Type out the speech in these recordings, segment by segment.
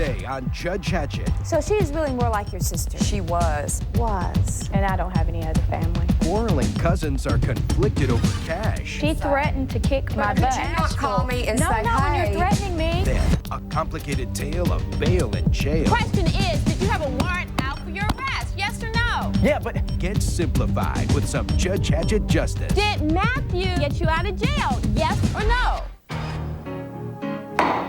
today on Judge Hatchett. So she's really more like your sister? She was. And I don't have any other family. Quarreling cousins are conflicted over cash. She threatened to kick my butt. Did you not call me and No, say, not when hey? you're threatening me. Then, a complicated tale of bail and jail. Question is, did you have a warrant out for your arrest? Yes or no? Yeah, but gets simplified with some Judge Hatchett justice. Did Matthew get you out of jail? Yes or no?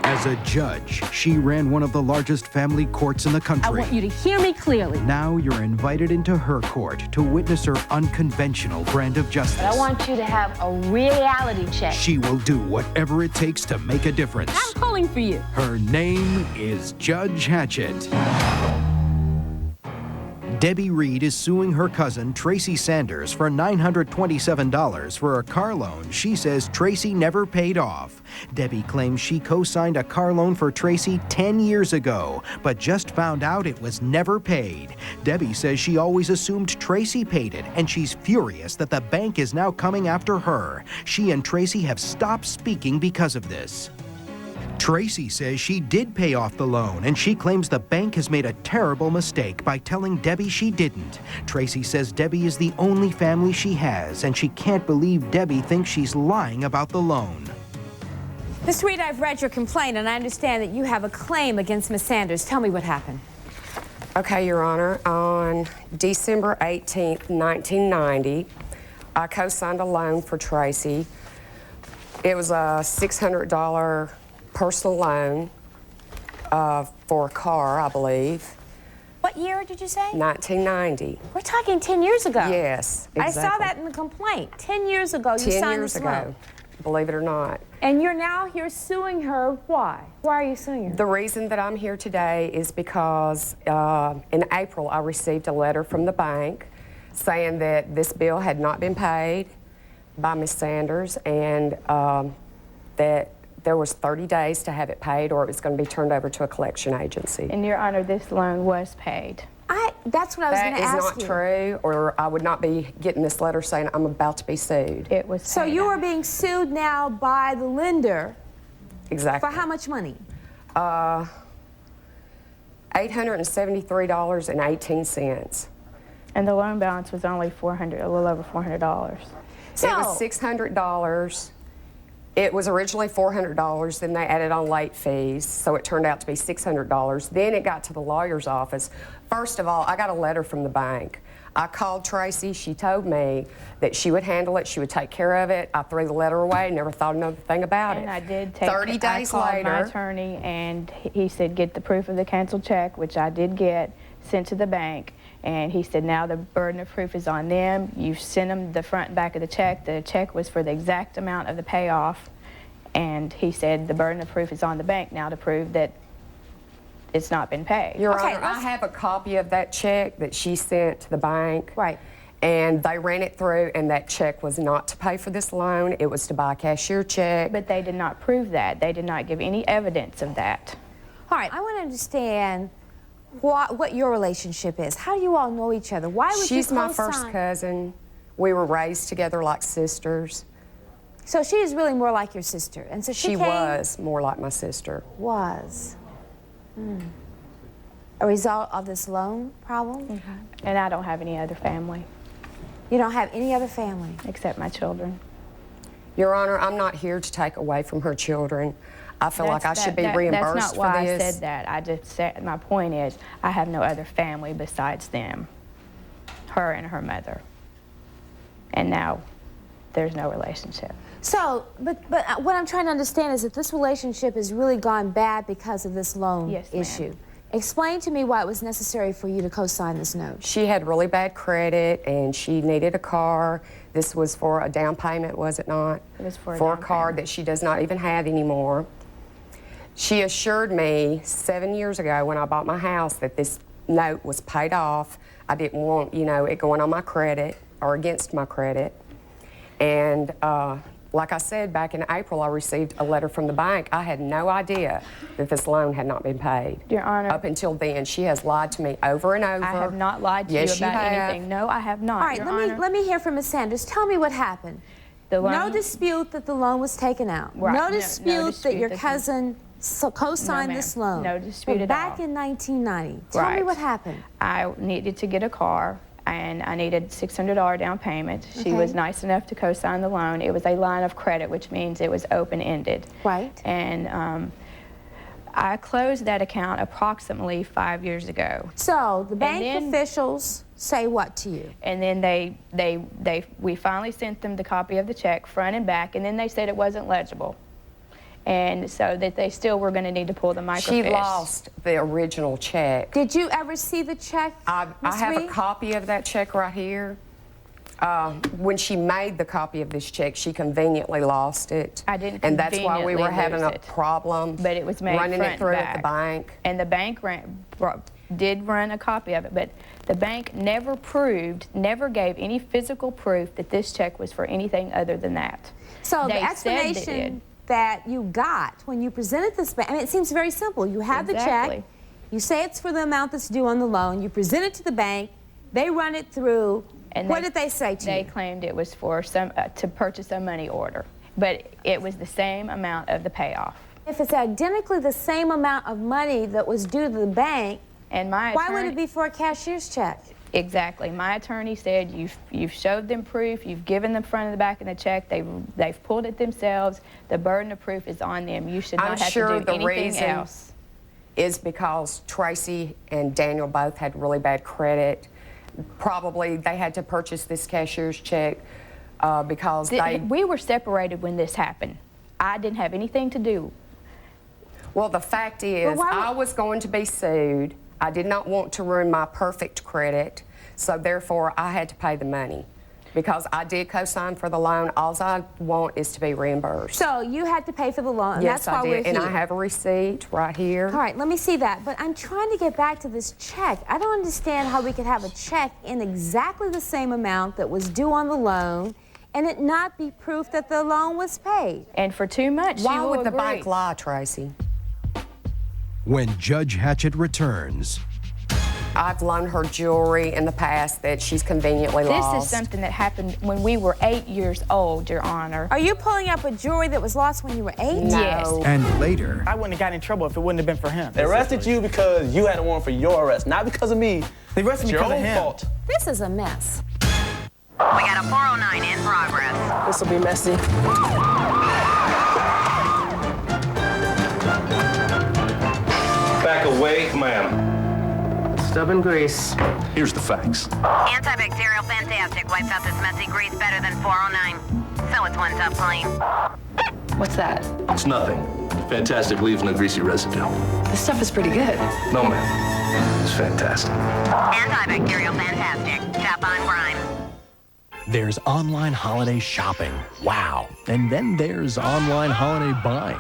As a judge, she ran one of the largest family courts in the country. I want you to hear me clearly. Now you're invited into her court to witness her unconventional brand of justice. I want you to have a reality check. She will do whatever it takes to make a difference. I'm calling for you. Her name is Judge Hatchett. Debbie Reed is suing her cousin, Tracy Sanders, for $927 for a car loan she says Tracy never paid off. Debbie claims she co-signed a car loan for Tracy 10 years ago, but just found out it was never paid. Debbie says she always assumed Tracy paid it, and she's furious that the bank is now coming after her. She and Tracy have stopped speaking because of this. Tracy says she did pay off the loan, and she claims the bank has made a terrible mistake by telling Debbie she didn't. Tracy says Debbie is the only family she has, and she can't believe Debbie thinks she's lying about the loan. Ms. Reed, I've read your complaint, and I understand that you have a claim against Ms. Sanders. Tell me what happened. Okay, Your Honor. On December 18th, 1990, I co-signed a loan for Tracy. It was a $600 personal loan for a car, I believe. What year did you say? 1990. We're talking 10 years ago. Yes, exactly. I saw that in the complaint. 10 years ago, you 10 signed years this ago, loan. believe it or not. And you're now here suing her. Why? Why are you suing her? The reason that I'm here today is because in April I received a letter from the bank saying that this bill had not been paid by Ms. Sanders, and that there was 30 days to have it paid, or it was going to be turned over to a collection agency. In your honor, this loan was paid. That's what I was going to ask you. That is not true, or I would not be getting this letter saying I'm about to be sued. It was So paid. you are being sued now by the lender. Exactly. For how much money? $873.18. And the loan balance was only a little over $400. So, it was $600. It was originally $400, then they added on late fees, so it turned out to be $600. Then it got to the lawyer's office. First of all, I got a letter from the bank. I called Tracy. She told me that she would handle it, she would take care of it. I threw the letter away, never thought another thing about it. And I did take 30 days I called later. my attorney, and he said get the proof of the canceled check, which I did get, sent to the bank. And he said, now the burden of proof is on them. You sent them the front and back of the check. The check was for the exact amount of the payoff. And he said the burden of proof is on the bank now to prove that it's not been paid. Your Okay, Honor, I have a copy of that check that she sent to the bank. right. And they ran it through, and that check was not to pay for this loan. It was to buy a cashier check. But they did not prove that. They did not give any evidence of that. All right, I want to understand what your relationship is. How do you all know each other? Why would She's you my co-sign? first cousin. We were raised together like sisters. So she is really more like your sister. And so She was more like my sister. Was. A result of this loan problem? And I don't have any other family You don't have any other family? except my children. Your Honor, I'm not here to take away from her children. I feel like I should be reimbursed That's not why for this. I said that. I just said, my point is, I have no other family besides them, her and her mother. And now there's no relationship. So, but what I'm trying to understand is that this relationship has really gone bad because of this loan Yes, ma'am. issue. Explain to me why it was necessary for you to co-sign this note. She had really bad credit, and she needed a car. This was for a down payment, was it not? It was for a For a down car payment. that she does not even have anymore. She assured me 7 years ago when I bought my house that this note was paid off. I didn't want, you know, it going on my credit or against my credit. And like I said, back in April, I received a letter from the bank. I had no idea that this loan had not been paid. Your Honor. Up until then, she has lied to me over and over. I have not lied to Yes, you about have. anything. No, I have not. All right, Your Honor. let me hear from Ms. Sanders. Tell me what happened. The loan- No dispute that the loan was taken out. Right, No no dispute that dispute your that the- cousin co-signed ma'am. this loan. No dispute But at back all. in 1990. Tell me Right. what happened. I needed to get a car, and I needed $600 down payment. She Okay. was nice enough to co-sign the loan. It was a line of credit, which means it was open-ended. Right. And I closed that account approximately 5 years ago. So the bank then- officials say what to you? And then we finally sent them the copy of the check, front and back, and then they said it wasn't legible. And so that they still were going to need to pull the microfiche. She lost the original check. Did you ever see the check, I Ms. have a Reed? copy of that check right here. When she made the copy of this check, she conveniently lost it. I didn't And that's why we were conveniently having a lose it. problem But it was made running front it through and at the back. bank. And the bank did run a copy of it, but the bank never gave any physical proof that this check was for anything other than that. So They the said they explanation did. that you got when you presented this bank, I mean, it seems very simple. You have the check, Exactly. you say it's for the amount that's due on the loan, you present it to the bank, they run it through. And What did they say to They you? claimed it was for to purchase a money order, but it was the same amount of the payoff. If it's identically the same amount of money that was due to the bank, And my why would attorney- it be for a cashier's check? Exactly. My attorney said you've showed them proof, you've given them front and the back of the check, they've pulled it themselves, the burden of proof is on them. You should I'm not have sure to do the anything reason else. is because Tracy and Daniel both had really bad credit. Probably they had to purchase this cashier's check because We were separated when this happened. I didn't have anything to do. Well, the fact is, why would- I was going to be sued. I did not want to ruin my perfect credit, so therefore I had to pay the money. Because I did co-sign for the loan, all I want is to be reimbursed. So you had to pay for the loan, and Yes, that's why I we're did, here. and I have a receipt right here. All right, let me see that. But I'm trying to get back to this check. I don't understand how we could have a check in exactly the same amount that was due on the loan and it not be proof that the loan was paid. And for 2 months, Why you will would the agree. bank lie, Tracy? When Judge Hatchett returns, I've loaned her jewelry in the past that she's conveniently lost. This is something that happened when we were 8 years old, Your Honor. Are you pulling up a jewelry that was lost when you were 8? No. Yes. and later, I wouldn't have gotten in trouble if it wouldn't have been for him. They arrested you because you had a warrant for your arrest, not because of me. They arrested It's me your because of own him. fault. This is a mess. We got a 409 in progress. This will be messy. Back away, ma'am. Stubborn grease. Here's the facts. Antibacterial Fantastic wipes out this messy grease better than 409. So it's one tough clean. What's that? It's nothing. Fantastic leaves no greasy residue. This stuff is pretty good. No, ma'am. It's fantastic. Antibacterial Fantastic. Tap on grime. There's online holiday shopping. Wow. And then there's online holiday buying.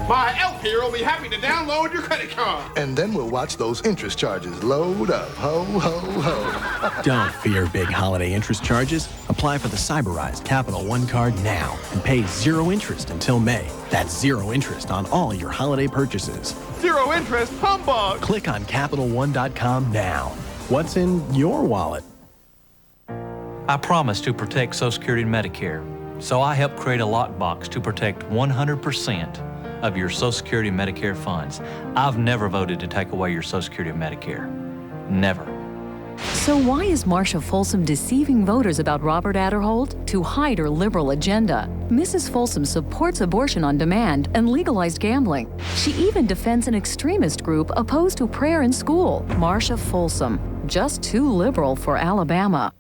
My elf here will be happy to download your credit card. And then we'll watch those interest charges load up. Ho, ho, ho. Don't fear big holiday interest charges. Apply for the Cyberized Capital One card now and pay 0 interest until May. That's 0 interest on all your holiday purchases. 0 interest, humbug. Click on CapitalOne.com now. What's in your wallet? I promised to protect Social Security and Medicare, so I helped create a lockbox to protect 100% of your Social Security and Medicare funds. I've never voted to take away your Social Security and Medicare. Never. So why is Marcia Folsom deceiving voters about Robert Adderholt to hide her liberal agenda? Mrs. Folsom supports abortion on demand and legalized gambling. She even defends an extremist group opposed to prayer in school. Marcia Folsom, just too liberal for Alabama.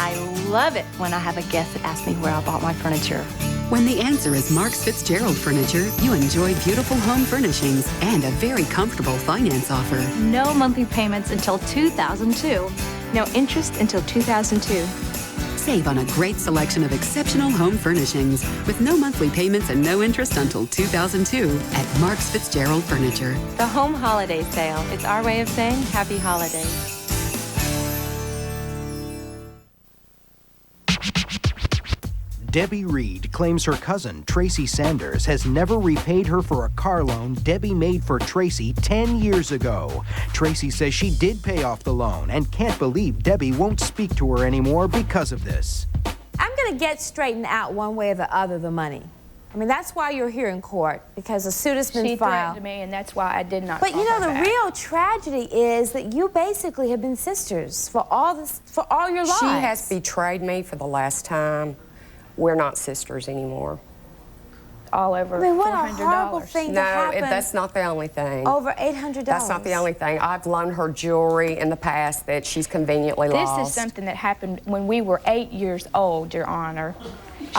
I love it when I have a guest that asks me where I bought my furniture. When the answer is Marks Fitzgerald Furniture, you enjoy beautiful home furnishings and a very comfortable finance offer. No monthly payments until 2002. No interest until 2002. Save on a great selection of exceptional home furnishings with no monthly payments and no interest until 2002 at Marks Fitzgerald Furniture. The home holiday sale. It's our way of saying happy holidays. Debbie Reed claims her cousin, Tracy Sanders, has never repaid her for a car loan Debbie made for Tracy 10 years ago. Tracy says she did pay off the loan and can't believe Debbie won't speak to her anymore because of this. I'm going to get straightened out one way or the other the money. I mean, that's why you're here in court, because a suit has been filed. She threatened me, and that's why I did not But call you know, her the back. real tragedy is that you basically have been sisters for all your lives. She has betrayed me for the last time. We're not sisters anymore. All over I mean, what a $400. horrible thing to No, happen. that's not the only thing. Over $800. That's not the only thing. I've loaned her jewelry in the past that she's conveniently lost. This is something that happened when we were 8 years old, Your Honor.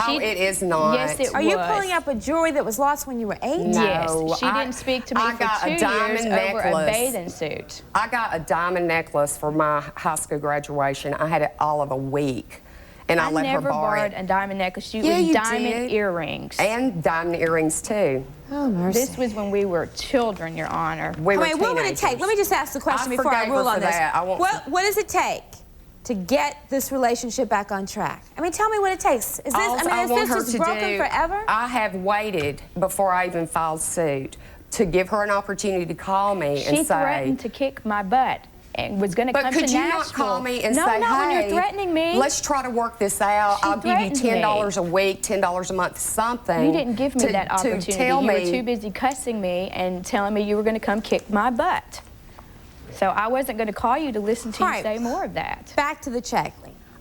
It is not. Yes, it was. Are you pulling up a jewelry that was lost when you were 8? No, Yes, she didn't speak to me for 2 years over a bathing suit. I got a diamond necklace for my high school graduation. I had it all of a week. And I let her never borrow borrowed it. a diamond necklace. You Yeah, diamond did. earrings. And diamond earrings, too. Oh, mercy. This was when we were children, Your Honor. We were What would it take? Let me just ask the question before I forgave rule her on for this. that. I won't- What does it take to get this relationship back on track? I mean, tell me what it takes. Is this, All I is want this her just to broken do, forever? I have waited before I even filed suit to give her an opportunity to call me She and say... threatened to kick my butt and was going to come to But could you Nashville. not call me and no, say, not when hey, you're threatening me. let's try to work this out. She I'll give you threatened $10 a week, $10 a month, something. You didn't give me that opportunity. To tell you me, were too busy cussing me and telling me you were going to come kick my butt. So I wasn't going to call you to listen to you say more of that. Back to the check.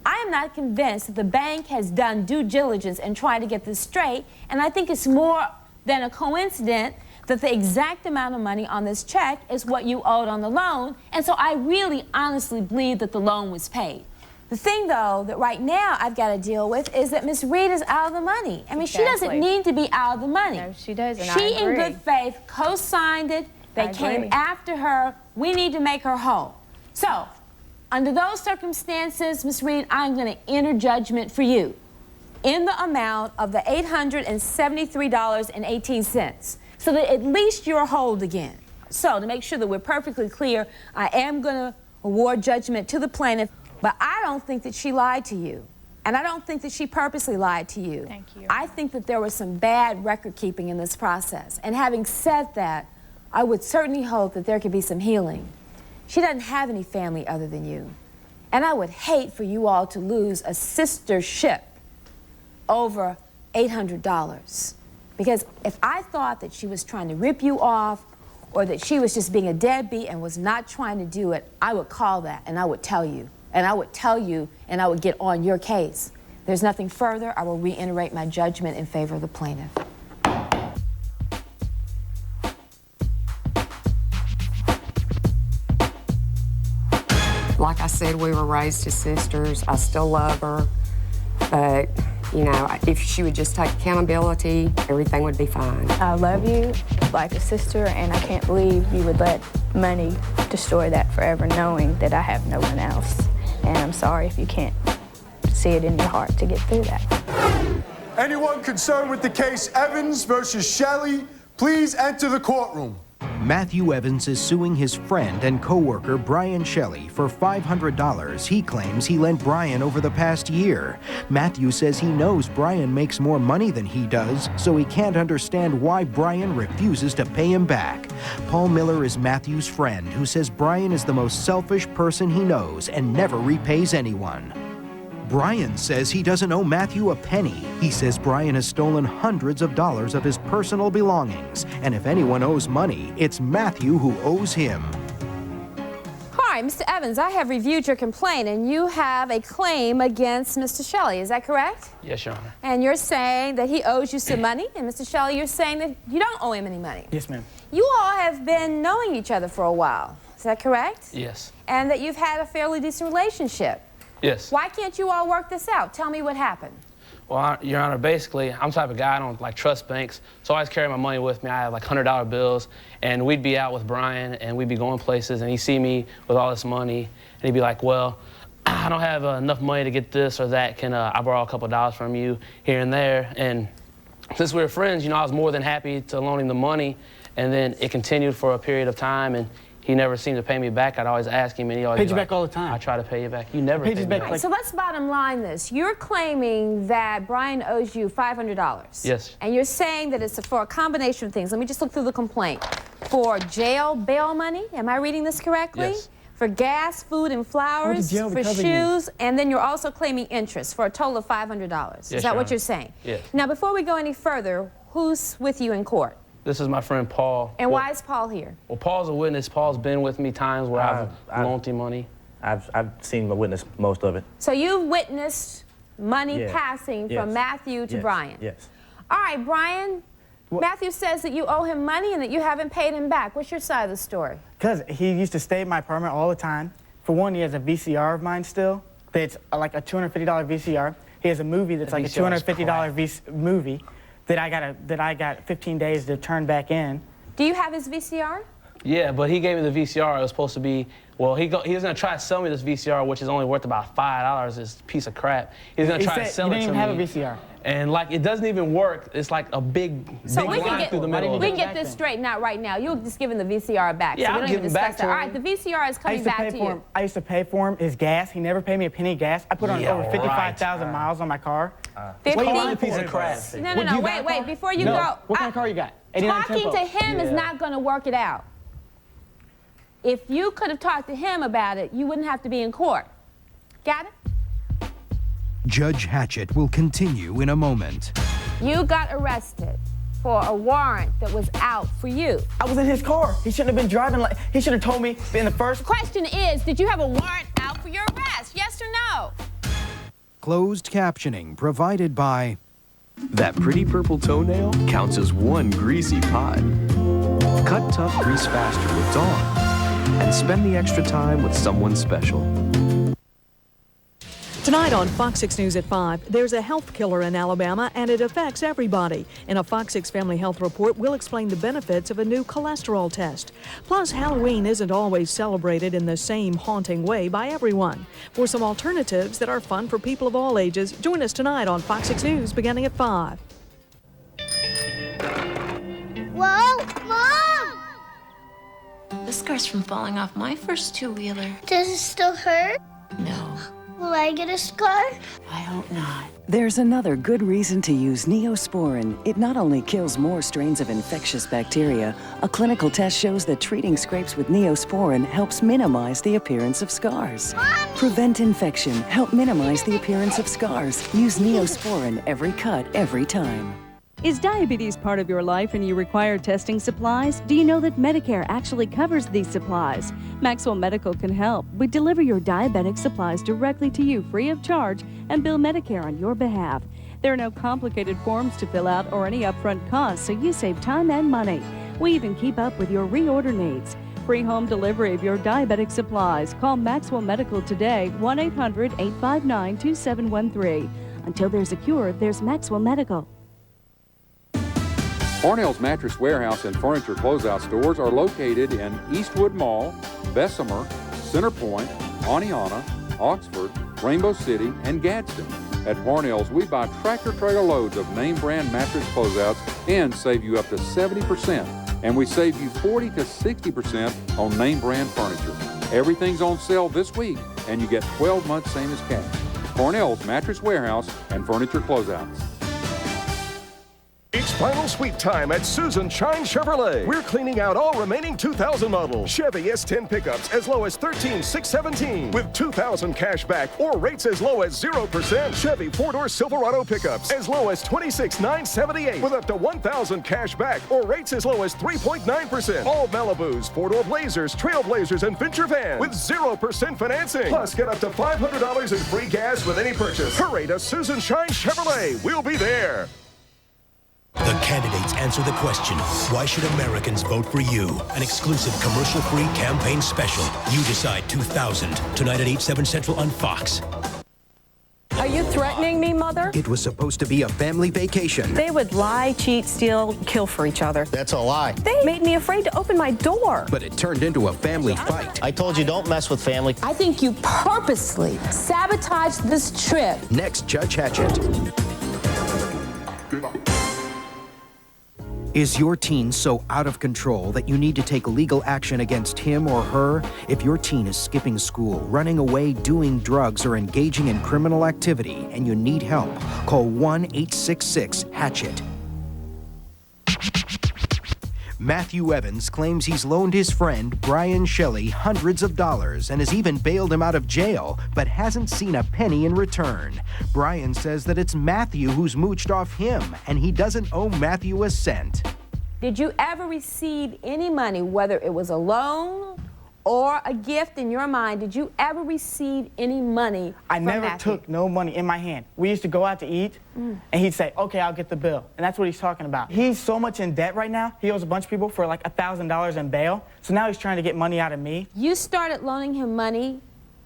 I am not convinced that the bank has done due diligence in trying to get this straight, and I think it's more than a coincidence that the exact amount of money on this check is what you owed on the loan, and so I really honestly believe that the loan was paid. The thing, though, that right now I've got to deal with is that Miss Reed is out of the money. I mean, she doesn't need to be out of the money. No, she doesn't. She, I in agree. good faith, co-signed it. They came after her. We need to make her whole. So, under those circumstances, Ms. Reed, I'm going to enter judgment for you in the amount of the $873.18, so that at least you're whole again. So, to make sure that we're perfectly clear, I am going to award judgment to the plaintiff, but I don't think that she lied to you. And I don't think that she purposely lied to you. Thank you. I think that there was some bad record keeping in this process. And having said that, I would certainly hope that there could be some healing. She doesn't have any family other than you. And I would hate for you all to lose a sistership over $800. Because if I thought that she was trying to rip you off or that she was just being a deadbeat and was not trying to do it, I would call that and I would tell you. And I would tell you and I would get on your case. There's nothing further. I will reiterate my judgment in favor of the plaintiff. Like I said, we were raised as sisters. I still love her. But, you know, if she would just take accountability, everything would be fine. I love you like a sister, and I can't believe you would let money destroy that forever, knowing that I have no one else. And I'm sorry if you can't see it in your heart to get through that. Anyone concerned with the case Evans versus Shelley, please enter the courtroom. Matthew Evans is suing his friend and co-worker Brian Shelley for $500 he claims he lent Brian over the past year. Matthew says he knows Brian makes more money than he does, so he can't understand why Brian refuses to pay him back. Paul Miller is Matthew's friend who says Brian is the most selfish person he knows and never repays anyone. Brian says he doesn't owe Matthew a penny. He says Brian has stolen hundreds of dollars of his personal belongings, and if anyone owes money, it's Matthew who owes him. Hi, Mr. Evans, I have reviewed your complaint, and you have a claim against Mr. Shelley. Is that correct? Yes, Your Honor. And you're saying that he owes you some money, and Mr. Shelley, you're saying that you don't owe him any money. Yes, ma'am. You all have been knowing each other for a while. Is that correct? Yes. And that you've had a fairly decent relationship. Yes. Why can't you all work this out? Tell me what happened. Well, Your Honor, basically, I'm the type of guy, I don't like trust banks, so I always carry my money with me. I have like $100 bills, and we'd be out with Brian, and we'd be going places, and he'd see me with all this money, and he'd be like, well, I don't have enough money to get this or that. Can I borrow a couple of dollars from you here and there? And since we were friends, you know, I was more than happy to loan him the money, and then it continued for a period of time, and he never seemed to pay me back. I'd always ask him, and he always paid you back all the time. I try to pay you back. You never paid me back. So let's bottom line this. You're claiming that Brian owes you $500. Yes. And you're saying that it's for a combination of things. Let me just look through the complaint. For jail bail money, am I reading this correctly? Yes. For gas, food, and flowers, for shoes, and then you're also claiming interest for a total of $500. Yes, Is that Your what Honor. you're saying? Yes. Now, before we go any further, Who's with you in court? This is my friend Paul. And why is Paul here? Well, Paul's a witness. Paul's been with me times where I've loaned him money. I've seen the witness most of it. So you've witnessed money passing from Matthew to Brian? Yes. All right, Brian, Matthew says that you owe him money and that you haven't paid him back. What's your side of the story? Because he used to stay at my apartment all the time. For one, he has a VCR of mine still. That's like a $250 VCR. He has a movie that's like a $250 movie that I got 15 days to turn back in. Do you have his VCR? Yeah, but he gave me the VCR. It was supposed to be, well, he was going to try to sell me this VCR, which is only worth about $5, this piece of crap. He's going to try to sell it to me. You didn't even have a VCR. And like, it doesn't even work. It's like a big line through the middle of it. We can get this straightened out right now. You'll just give him the VCR back. Yeah, so we I'll don't give him back to him. All right, the VCR is coming back to you. I used to pay for him his gas. He never paid me a penny of gas. I put on over 55,000 miles on my car. 50? What piece of crap? No, wait, before you go. What kind of car you got? Talking to him is not going to work it out. If you could have talked to him about it, you wouldn't have to be in court. Got it? Judge Hatchett will continue in a moment. You got arrested for a warrant that was out for you. I was in his car. He shouldn't have been driving like, he should have told me in the first. The question is, did you have a warrant out for your arrest? Yes or no? Closed captioning provided by... That pretty purple toenail counts as one greasy pod. Cut tough grease faster with Dawn. And spend the extra time with someone special. Tonight on Fox 6 News at 5, there's a health killer in Alabama, and it affects everybody. In a Fox 6 Family Health Report, we'll explain the benefits of a new cholesterol test. Plus, Halloween isn't always celebrated in the same haunting way by everyone. For some alternatives that are fun for people of all ages, join us tonight on Fox 6 News beginning at 5. Whoa, Mom! The scar's from falling off my first two-wheeler. Does it still hurt? No. Will I get a scar? I hope not. There's another good reason to use Neosporin. It not only kills more strains of infectious bacteria, a clinical test shows that treating scrapes with Neosporin helps minimize the appearance of scars. Mommy! Prevent infection, help minimize the appearance of scars. Use Neosporin every cut, every time. Is diabetes part of your life and you require testing supplies? Do you know that Medicare actually covers these supplies? Maxwell Medical can help. We deliver your diabetic supplies directly to you free of charge and bill Medicare on your behalf. There are no complicated forms to fill out or any upfront costs, so you save time and money. We even keep up with your reorder needs. Free home delivery of your diabetic supplies. Call Maxwell Medical today, 1-800-859-2713. Until there's a cure, there's Maxwell Medical. Cornell's Mattress Warehouse and Furniture Closeout stores are located in Eastwood Mall, Bessemer, Center Point, Aniana, Oxford, Rainbow City, and Gadsden. At Cornell's, we buy tractor-trailer loads of name-brand mattress closeouts and save you up to 70%. And we save you 40 to 60% on name-brand furniture. Everything's on sale this week, and you get 12 months same as cash. Cornell's Mattress Warehouse and Furniture Closeouts. It's final sweep time at Susan Shine Chevrolet. We're cleaning out all remaining 2000 models. Chevy S10 pickups as low as $13,617 with $2,000 cash back or rates as low as 0%. Chevy 4-door Silverado pickups as low as $26,978 with up to $1,000 cash back or rates as low as 3.9%. All Malibus, 4-door Blazers, Trailblazers, and Venture vans with 0% financing. Plus, get up to $500 in free gas with any purchase. Hurry to Susan Shine Chevrolet. We'll be there. The candidates answer the question, why should Americans vote for you? An exclusive commercial-free campaign special. You Decide 2000, tonight at 8/7 Central on Fox. Are you threatening me, Mother? It was supposed to be a family vacation. They would lie, cheat, steal, kill for each other. That's a lie. They made me afraid to open my door. But it turned into a family fight. I told you don't mess with family. I think you purposely sabotaged this trip. Next, Judge Hatchett. Is your teen so out of control that you need to take legal action against him or her? If your teen is skipping school, running away, doing drugs, or engaging in criminal activity, and you need help, call 1-866-HATCHET. Matthew Evans claims he's loaned his friend, Brian Shelley, hundreds of dollars and has even bailed him out of jail, but hasn't seen a penny in return. Brian says that it's Matthew who's mooched off him, and he doesn't owe Matthew a cent. Did you ever receive any money, whether it was a loan or a gift in your mind? Did you ever receive any money I from never Matthew? took no money in my hand. We used to go out to eat, and he'd say, okay, I'll get the bill. And that's what he's talking about. He's so much in debt right now. He owes a bunch of people for like $1,000 in bail. So now he's trying to get money out of me. You started loaning him money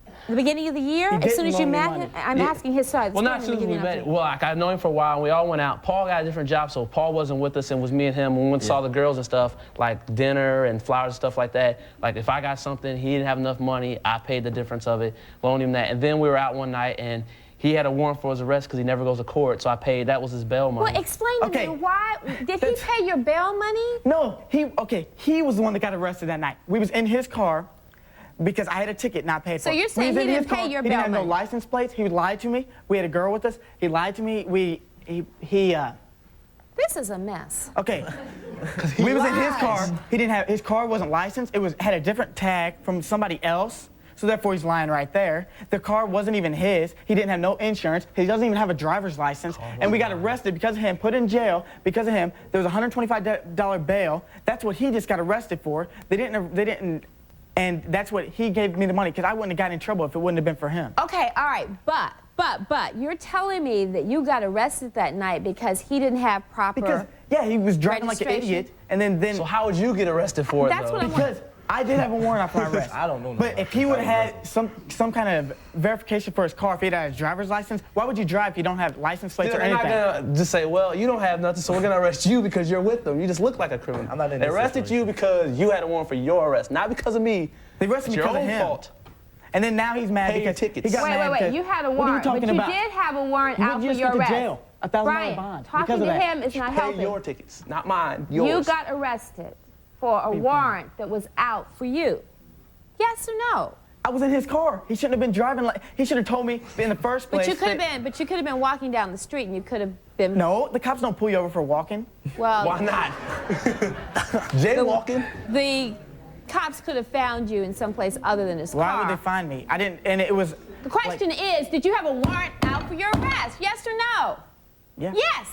at the beginning of the year? As soon as you met him? I'm asking his side. Well, not as soon as we met. Well, like, I know him for a while, and we all went out. Paul got a different job, so Paul wasn't with us, and it was me and him. When we went and saw the girls and stuff, like dinner and flowers and stuff like that. Like, if I got something, he didn't have enough money, I paid the difference of it, loaned him that. And then we were out one night, and he had a warrant for his arrest because he never goes to court, so I paid. That was his bail money. Well, explain to me why. Did he pay your bail money? No, he was the one that got arrested that night. We was in his car because I had a ticket not paid for. So you're saying he didn't pay your bail money? He didn't have no license plates. He lied to me. We had a girl with us. He lied to me. This is a mess. Okay. We was in his car. He didn't have, his car wasn't licensed. It had a different tag from somebody else. So therefore he's lying right there. The car wasn't even his. He didn't have no insurance. He doesn't even have a driver's license. And we got arrested because of him, put in jail because of him. There was a $125 bail. That's what he just got arrested for. They didn't, and that's what he gave me the money, because I wouldn't have gotten in trouble if it wouldn't have been for him. Okay, all right, but you're telling me that you got arrested that night because he didn't have proper yeah, he was driving like an idiot, and then. So how would you get arrested for it, though? That's what I want. Because I did have a warrant off my arrest. I don't know. But if he would have had some kind of verification for his car, if he had a driver's license, why would you drive if you don't have license plates or anything? They're not gonna just say, well, you don't have nothing, so we're gonna arrest you because you're with them. You just look like a criminal. I'm not in this situation. They arrested you because you had a warrant for your arrest, not because of me. They arrested me because of him. Fault. And then now he's mad because tickets. He got mad Wait, you had a warrant, but you did have a warrant out for your arrest. Jail. $1,000 Brian, bond. talking to him is not helping. Pay your tickets, not mine, yours. You got arrested for a warrant that was out for you. Yes or no? I was in his car. He shouldn't have been driving like, he should have told me in the first place. But you could have been walking down the street and you could have been. No, the cops don't pull you over for walking. Well, why not? Jaywalking? The cops could have found you in some place other than his car. Why would they find me? I didn't, and it was. The question is, did you have a warrant out for your arrest? Yes or no? Yeah. Yes.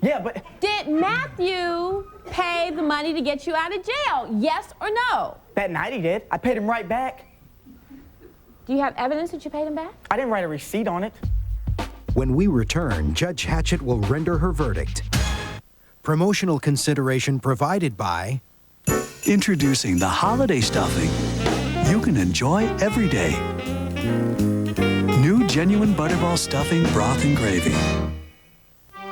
Yeah, but. Did Matthew pay the money to get you out of jail? Yes or no? That night he did. I paid him right back. Do you have evidence that you paid him back? I didn't write a receipt on it. When we return, Judge Hatchett will render her verdict. Promotional consideration provided by... Introducing the holiday stuffing you can enjoy every day. New genuine Butterball stuffing, broth, and gravy.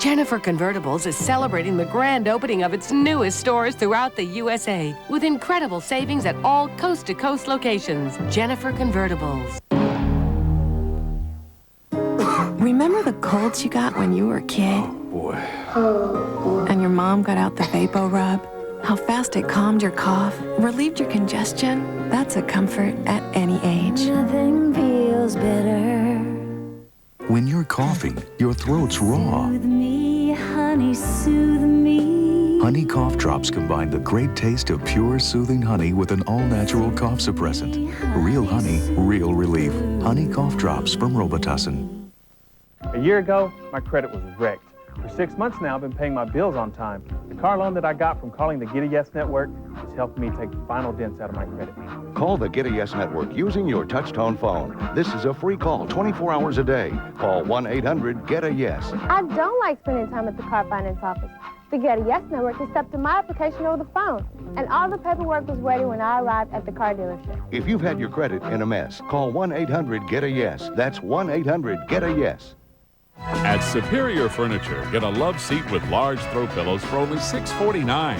Jennifer Convertibles is celebrating the grand opening of its newest stores throughout the USA with incredible savings at all coast-to-coast locations. Jennifer Convertibles. Remember the colds you got when you were a kid? Boy. And your mom got out the Vapo Rub? How fast it calmed your cough, relieved your congestion? That's a comfort at any age. Nothing feels better. When you're coughing, your throat's raw. Soothe me, honey, soothe me. Honey cough drops combine the great taste of pure, soothing honey with an all-natural cough suppressant. Real honey, real relief. Honey cough drops from Robitussin. A year ago, my credit was wrecked. For 6 months now, I've been paying my bills on time. The car loan that I got from calling the Get a Yes Network has helped me take the final dents out of my credit. Call the Get a Yes Network using your touch-tone phone. This is a free call 24 hours a day. Call 1-800-GET-A-YES. I don't like spending time at the car finance office. The Get a Yes Network accepted my application over the phone, and all the paperwork was ready when I arrived at the car dealership. If you've had your credit in a mess, call 1-800-GET-A-YES. That's 1-800-GET-A-YES. At Superior Furniture, get a love seat with large throw pillows for only $649.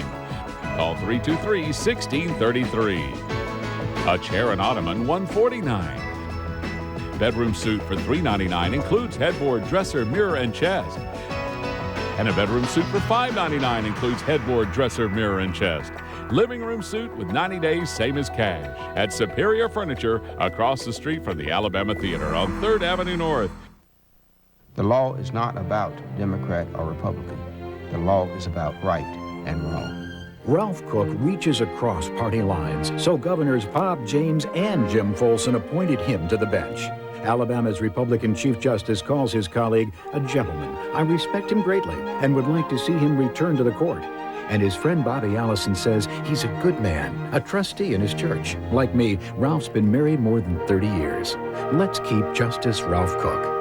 Call 323-1633. A chair and ottoman, $149. Bedroom suite for $399 includes headboard, dresser, mirror, and chest. And a bedroom suite for $599 includes headboard, dresser, mirror, and chest. Living room suite with 90 days, same as cash. At Superior Furniture, across the street from the Alabama Theater on 3rd Avenue North. The law is not about Democrat or Republican. The law is about right and wrong. Ralph Cook reaches across party lines, so Governors Bob James and Jim Folson appointed him to the bench. Alabama's Republican Chief Justice calls his colleague a gentleman. I respect him greatly and would like to see him return to the court. And his friend Bobby Allison says he's a good man, a trustee in his church. Like me, Ralph's been married more than 30 years. Let's keep Justice Ralph Cook.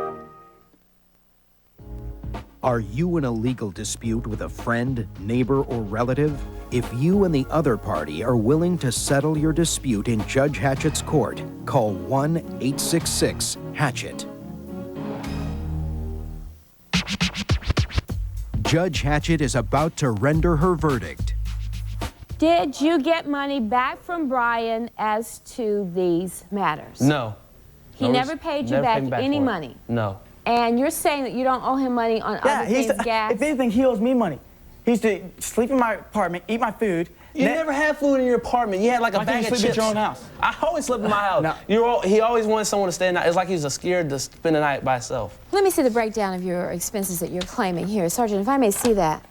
Are you in a legal dispute with a friend, neighbor, or relative? If you and the other party are willing to settle your dispute in Judge Hatchett's court, call 1-866-HATCHETT. Judge Hatchett is about to render her verdict. Did you get money back from Brian as to these matters? No. He never paid you back any money? No. And you're saying that you don't owe him money on other things, gas? If anything, he owes me money. He used to sleep in my apartment, eat my food. You never had food in your apartment. You had like a bag of chips. Sleep at your own house? I always slept in my house. No. He always wanted someone to stay the night. It's like he was scared to spend the night by himself. Let me see the breakdown of your expenses that you're claiming here. Sergeant, if I may see that.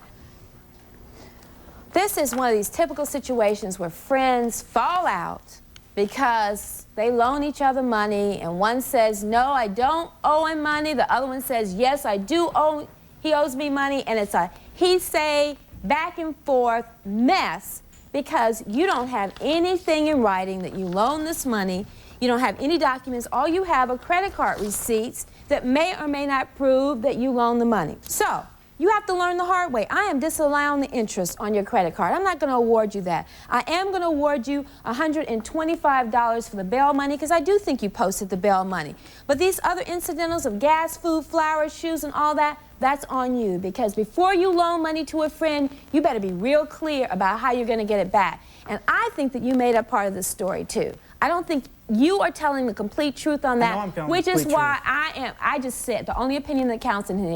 This is one of these typical situations where friends fall out because they loan each other money, and one says, no, I don't owe him money. The other one says, yes, I do owe, he owes me money, and it's a he-say, back and forth mess because you don't have anything in writing that you loan this money. You don't have any documents. All you have are credit card receipts that may or may not prove that you loan the money. So you have to learn the hard way. I am disallowing the interest on your credit card. I'm not going to award you that. I am going to award you $125 for the bail money because I do think you posted the bail money. But these other incidentals of gas, food, flowers, shoes, and all that, that's on you, because before you loan money to a friend, you better be real clear about how you're going to get it back. And I think that you made up part of this story, too. I don't think you are telling the complete truth on that, which is why I just said the only opinion that counts in here